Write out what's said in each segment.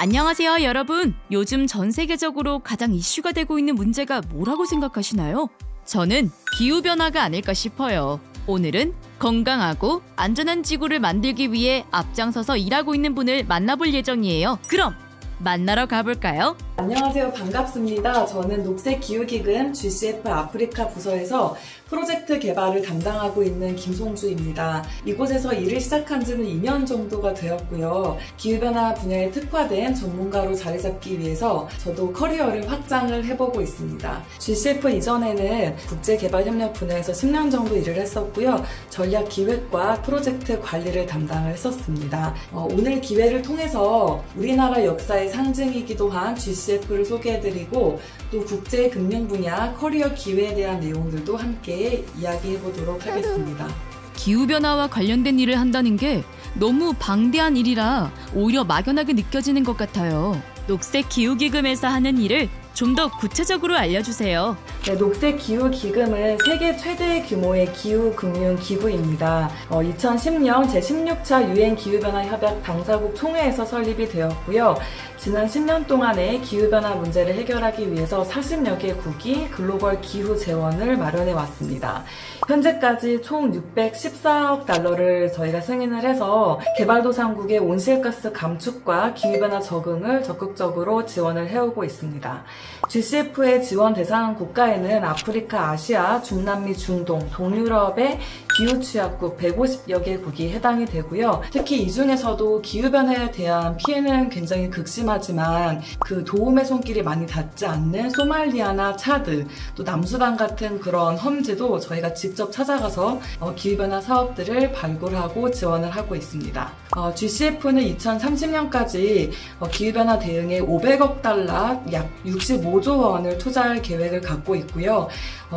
안녕하세요, 여러분. 요즘 전 세계적으로 가장 이슈가 되고 있는 문제가 뭐라고 생각하시나요? 저는 기후변화가 아닐까 싶어요. 오늘은 건강하고 안전한 지구를 만들기 위해 앞장서서 일하고 있는 분을 만나볼 예정이에요. 그럼 만나러 가볼까요? 안녕하세요. 반갑습니다. 저는 녹색기후기금 GCF 아프리카 부서에서 프로젝트 개발을 담당하고 있는 김송주입니다. 이곳에서 일을 시작한 지는 2년 정도가 되었고요. 기후변화 분야에 특화된 전문가로 자리 잡기 위해서 저도 커리어를 확장을 해보고 있습니다. GCF 이전에는 국제개발협력 분야에서 10년 정도 일을 했었고요. 전략기획과 프로젝트 관리를 담당을 했었습니다. 오늘 기회를 통해서 우리나라 역사의 상징이기도 한 GCF를 소개해드리고 또 국제금융 분야 커리어 기회에 대한 내용들도 함께 이야기해보도록 하겠습니다. 기후변화와 관련된 일을 한다는 게 너무 방대한 일이라 오히려 막연하게 느껴지는 것 같아요. 녹색기후기금에서 하는 일을 좀 더 구체적으로 알려주세요. 네, 녹색기후기금은 세계 최대 규모의 기후금융기구입니다. 2010년 제16차 UN 기후변화 협약 당사국 총회에서 설립이 되었고요. 지난 10년 동안의 기후변화 문제를 해결하기 위해서 40여 개국이 글로벌 기후 재원을 마련해 왔습니다. 현재까지 총 614억 달러를 저희가 승인을 해서 개발도상국의 온실가스 감축과 기후변화 적응을 적극적으로 지원을 해오고 있습니다. GCF의 지원 대상 국가에는 아프리카, 아시아, 중남미, 중동, 동유럽의 기후취약국 150여 개국이 해당이 되고요. 특히 이 중에서도 기후변화에 대한 피해는 굉장히 극심하지만 그 도움의 손길이 많이 닿지 않는 소말리아나 차드, 또 남수단 같은 그런 험지도 저희가 직접 찾아가서 기후변화 사업들을 발굴하고 지원을 하고 있습니다. GCF는 2030년까지 기후변화 대응에 500억 달러, 약 65조 원을 투자할 계획을 갖고 있고요.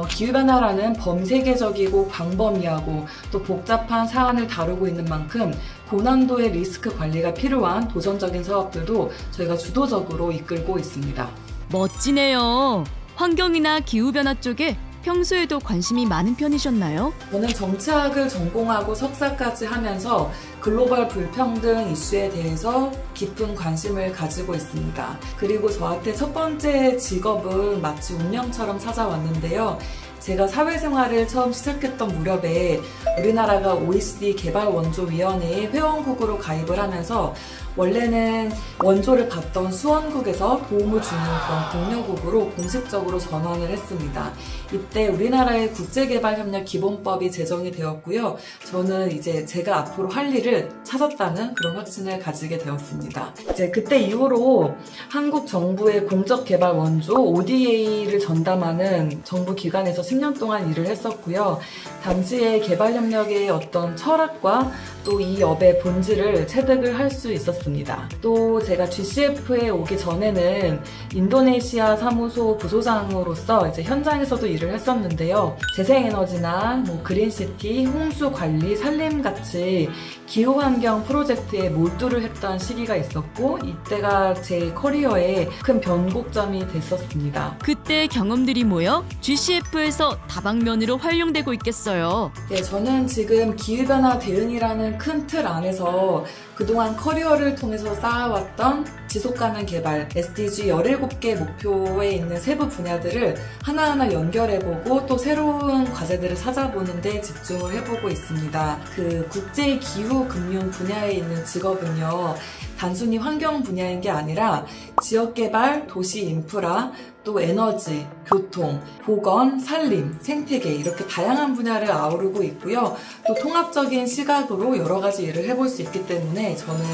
기후변화라는 범세계적이고 광범위하고 또 복잡한 사안을 다루고 있는 만큼 고난도의 리스크 관리가 필요한 도전적인 사업들도 저희가 주도적으로 이끌고 있습니다. 멋지네요. 환경이나 기후변화 쪽에 평소에도 관심이 많은 편이셨나요? 저는 정치학을 전공하고 석사까지 하면서 글로벌 불평등 이슈에 대해서 깊은 관심을 가지고 있습니다. 그리고 저한테 첫 번째 직업은 마치 운명처럼 찾아왔는데요. 제가 사회생활을 처음 시작했던 무렵에 우리나라가 OECD 개발원조위원회에 회원국으로 가입을 하면서 원래는 원조를 받던 수원국에서 도움을 주는 그런 동료국으로 공식적으로 전환을 했습니다. 이때 우리나라의 국제개발협력 기본법이 제정이 되었고요. 저는 이제 제가 앞으로 할 일을 찾았다는 그런 확신을 가지게 되었습니다. 이제 그때 이후로 한국 정부의 공적개발 원조 ODA를 전담하는 정부 기관에서 10년 동안 일을 했었고요. 당시의 개발협력의 어떤 철학과 또 이 업의 본질을 체득을 할 수 있었습니다. 또 제가 GCF에 오기 전에는 인도네시아 사무소 부소장으로서 이제 현장에서도 일을 했었는데요. 재생에너지나 그린시티, 홍수관리, 산림같이 기후환경 프로젝트에 몰두를 했던 시기가 있었고 이때가 제 커리어에 큰 변곡점이 됐었습니다. 그때 경험들이 모여 GCF에서 다방면으로 활용되고 있겠어요. 네, 저는 지금 기후변화 대응이라는 큰 틀 안에서 그동안 커리어를 통해서 쌓아왔던 지속가능 개발, SDG 17개 목표에 있는 세부 분야들을 하나하나 연결해보고 또 새로운 과제들을 찾아보는 데 집중을 해보고 있습니다. 그 국제 기후 금융 분야에 있는 직업은요, 단순히 환경 분야인 게 아니라 지역개발, 도시 인프라, 또 에너지, 교통, 보건, 산림, 생태계 이렇게 다양한 분야를 아우르고 있고요. 또 통합적인 시각으로 여러 가지 일을 해볼 수 있기 때문에 저는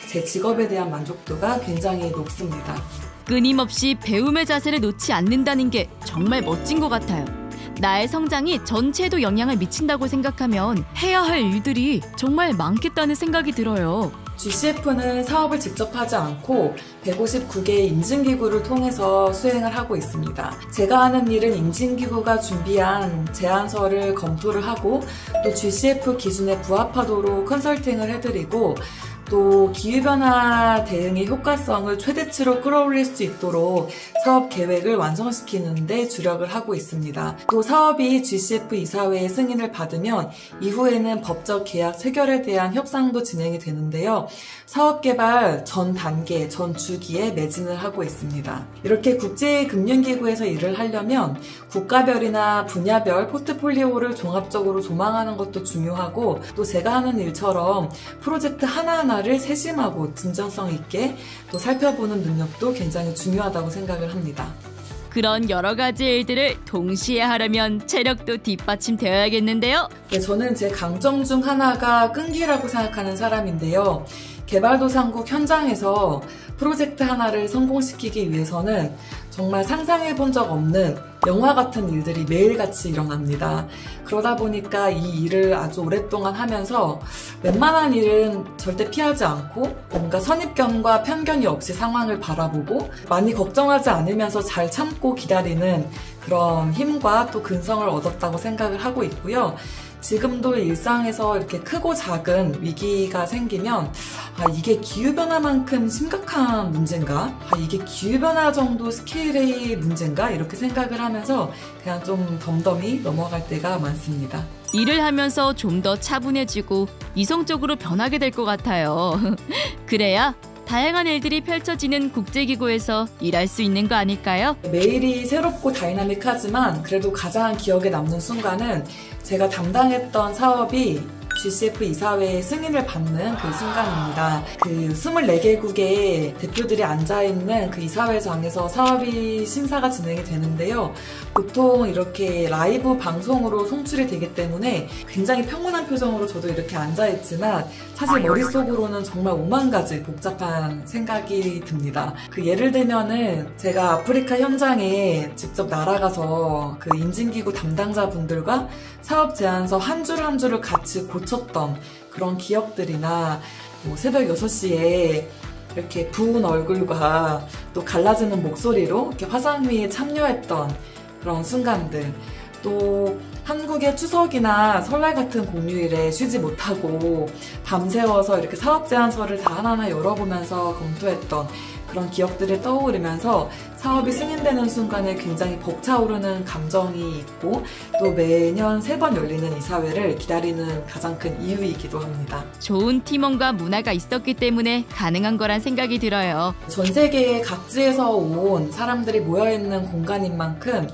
제 직업에 대한 만족도가 굉장히 높습니다. 끊임없이 배움의 자세를 놓지 않는다는 게 정말 멋진 것 같아요. 나의 성장이 전체에도 영향을 미친다고 생각하면 해야 할 일들이 정말 많겠다는 생각이 들어요. GCF는 사업을 직접 하지 않고 159개의 인증기구를 통해서 수행을 하고 있습니다. 제가 하는 일은 인증기구가 준비한 제안서를 검토를 하고 또 GCF 기준에 부합하도록 컨설팅을 해드리고 또 기후변화 대응의 효과성을 최대치로 끌어올릴 수 있도록 사업 계획을 완성시키는 데 주력을 하고 있습니다. 또 사업이 GCF 이사회의 승인을 받으면 이후에는 법적 계약 체결에 대한 협상도 진행이 되는데요. 사업 개발 전 단계, 전 주기에 매진을 하고 있습니다. 이렇게 국제금융기구에서 일을 하려면 국가별이나 분야별 포트폴리오를 종합적으로 조망하는 것도 중요하고, 또 제가 하는 일처럼 프로젝트 하나하나를 세심하고 진정성 있게 또 살펴보는 능력도 굉장히 중요하다고 생각을 합니다. 그런 여러 가지 일들을 동시에 하려면 체력도 뒷받침되어야겠는데요. 네, 저는 제 강점 중 하나가 끈기라고 생각하는 사람인데요. 개발도상국 현장에서 프로젝트 하나를 성공시키기 위해서는 정말 상상해본 적 없는 영화 같은 일들이 매일같이 일어납니다. 그러다 보니까 이 일을 아주 오랫동안 하면서 웬만한 일은 절대 피하지 않고 뭔가 선입견과 편견이 없이 상황을 바라보고 많이 걱정하지 않으면서 잘 참고 기다리는 그런 힘과 또 근성을 얻었다고 생각을 하고 있고요. 지금도 일상에서 이렇게 크고 작은 위기가 생기면 이게 기후변화만큼 심각한 문제인가? 이게 기후변화 정도 스케일의 문제인가? 이렇게 생각을 하면서 그냥 좀 덤덤히 넘어갈 때가 많습니다. 일을 하면서 좀 더 차분해지고 이성적으로 변하게 될 것 같아요. 그래야 다양한 일들이 펼쳐지는 국제기구에서 일할 수 있는 거 아닐까요? 매일이 새롭고 다이나믹하지만 그래도 가장 기억에 남는 순간은 제가 담당했던 사업이 GCF 이사회의 승인을 받는 그 순간입니다. 그 24개국의 대표들이 앉아있는 그 이사회장에서 사업이 심사가 진행이 되는데요. 보통 이렇게 라이브 방송으로 송출이 되기 때문에 굉장히 평온한 표정으로 저도 이렇게 앉아있지만 사실 머릿속으로는 정말 오만 가지 복잡한 생각이 듭니다. 그 예를 들면은 제가 아프리카 현장에 직접 날아가서 그 인증기구 담당자분들과 사업 제안서 한 줄 한 줄을 같이 고쳤던 그런 기억들이나 뭐 새벽 6시에 이렇게 부은 얼굴과 또 갈라지는 목소리로 이렇게 화상회의에 참여했던 그런 순간들, 또 한국의 추석이나 설날 같은 공휴일에 쉬지 못하고 밤새워서 이렇게 사업 제안서를 다 하나하나 열어보면서 검토했던 그런 기억들을 떠오르면서 사업이 승인되는 순간에 굉장히 벅차오르는 감정이 있고, 또 매년 3번 열리는 이사회를 기다리는 가장 큰 이유이기도 합니다. 좋은 팀원과 문화가 있었기 때문에 가능한 거란 생각이 들어요. 전 세계 각지에서 온 사람들이 모여있는 공간인 만큼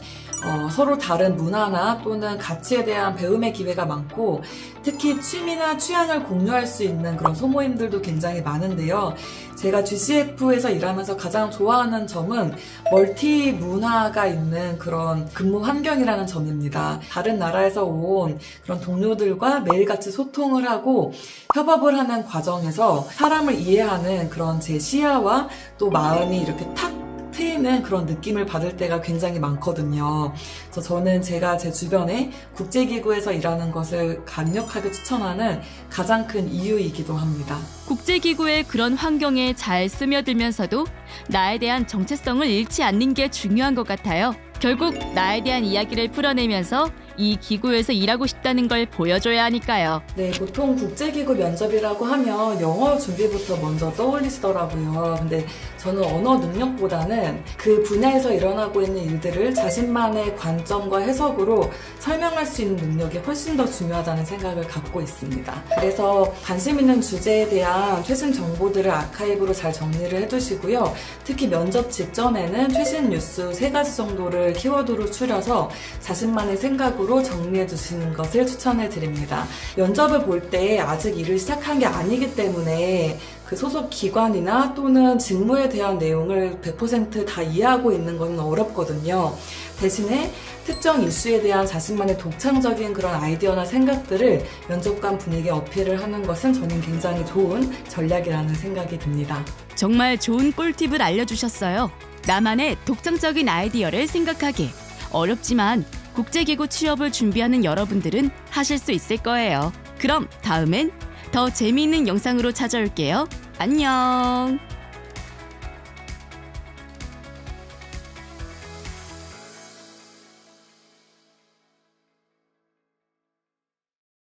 서로 다른 문화나 또는 가치에 대한 배움의 기회가 많고, 특히 취미나 취향을 공유할 수 있는 그런 소모임들도 굉장히 많은데요. 제가 GCF에서 일하면서 가장 좋아하는 점은 멀티 문화가 있는 그런 근무 환경이라는 점입니다. 다른 나라에서 온 그런 동료들과 매일같이 소통을 하고 협업을 하는 과정에서 사람을 이해하는 그런 제 시야와 또 마음이 이렇게 탁 트이는 그런 느낌을 받을 때가 굉장히 많거든요. 그래서 저는 제가 제 주변에 국제기구에서 일하는 것을 강력하게 추천하는 가장 큰 이유이기도 합니다. 국제기구의 그런 환경에 잘 스며들면서도 나에 대한 정체성을 잃지 않는 게 중요한 것 같아요. 결국 나에 대한 이야기를 풀어내면서 이 기구에서 일하고 싶다는 걸 보여줘야 하니까요. 네, 보통 국제기구 면접이라고 하면 영어 준비부터 먼저 떠올리시더라고요. 근데 저는 언어 능력보다는 그 분야에서 일어나고 있는 일들을 자신만의 관점과 해석으로 설명할 수 있는 능력이 훨씬 더 중요하다는 생각을 갖고 있습니다. 그래서 관심 있는 주제에 대한 최신 정보들을 아카이브로 잘 정리를 해두시고요. 특히 면접 직전에는 최신 뉴스 3가지 정도를 키워드로 추려서 자신만의 생각으로 정리해 주시는 것을 추천해 드립니다. 면접을 볼 때 아직 일을 시작한 게 아니기 때문에 그 소속 기관이나 또는 직무에 대한 내용을 100% 다 이해하고 있는 건 어렵거든요. 대신에 특정 이슈에 대한 자신만의 독창적인 그런 아이디어나 생각들을 면접관 분위기에 어필을 하는 것은 저는 굉장히 좋은 전략이라는 생각이 듭니다. 정말 좋은 꿀팁을 알려주셨어요. 나만의 독창적인 아이디어를 생각하기. 어렵지만 국제기구 취업을 준비하는 여러분들은 하실 수 있을 거예요. 그럼 다음엔 더 재미있는 영상으로 찾아올게요. 안녕!